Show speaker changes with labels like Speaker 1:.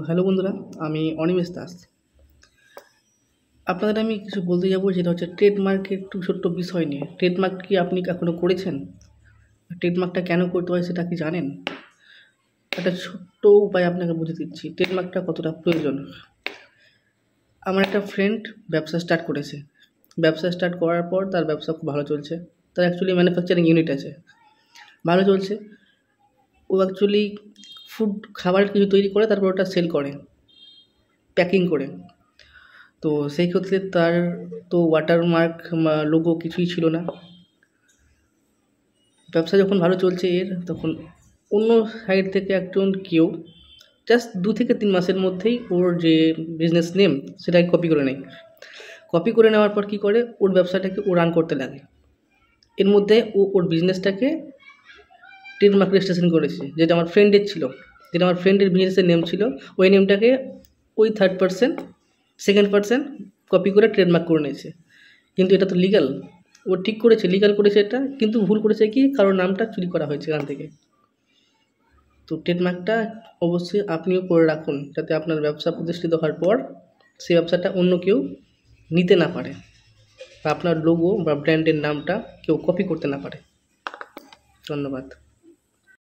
Speaker 1: Hello বন্ধুরা, আমি অনিমেষ দাস। আপনাদের আমি কিছু বলতে যাবো, যেটা হচ্ছে ট্রেডমার্কের একটু ছোট্ট বিষয় নিয়ে। ট্রেডমার্ক কি আপনি এখনও করেছেন? ট্রেডমার্কটা কেন করতে হয় সেটা কি জানেন? একটা ছোট্ট উপায় আপনাকে বুঝে দিচ্ছি ট্রেডমার্কটা কতটা প্রয়োজন। আমার একটা ফ্রেন্ড ব্যবসা স্টার্ট করেছে। ব্যবসা স্টার্ট করার পর তার ব্যবসা খুব ভালো চলছে। তার অ্যাকচুয়ালি ম্যানুফ্যাকচারিং ইউনিট আছে, ভালো চলছে। ও অ্যাকচুয়ালি খাবারের কিছু তৈরি করে, তারপর ওটা সেল করে প্যাকিং করে। তো সেই ক্ষেত্রে তার তো ওয়াটারমার্ক বা লোগো কিছুই ছিল না। ব্যবসা যখন ভালো চলছে তখন অন্য সাইড থেকে কেউ জাস্ট 2 থেকে 3 মাসের মধ্যেই ওর যে বিজনেস নেম সেটাকে কপি করে নেয়। কপি করে নেওয়ার পর কী করে, ওর ব্যবসাটাকে ও রান করতে লাগে। এর মধ্যে ওর বিজনেসটাকে ট্রেডমার্ক রেজিস্ট্রেশন করেছে, যেটা আমার ফ্রেন্ডের ছিল, যেটা আমার ফ্রেন্ডের বিজনেসের নেম ছিল। ওই নেমটাকে ওই third person, second person copy করে ট্রেডমার্ক করে নিয়েছে। কিন্তু এটা তো লিগ্যাল, ও ঠিক করেছে, লিগ্যাল করেছে এটা, কিন্তু ভুল করেছে কি, কারোর নামটা চুরি করা হয়েছে এখান থেকে। তো ট্রেডমার্কটা অবশ্যই আপনিও করে রাখুন, যাতে আপনার ব্যবসা প্রতিষ্ঠিত হওয়ার পর সেই ব্যবসাটা অন্য কেউ নিতে না পারে, বা আপনার লোগো বা ব্র্যান্ডের নামটা কেউ কপি করতে না পারে। ধন্যবাদ।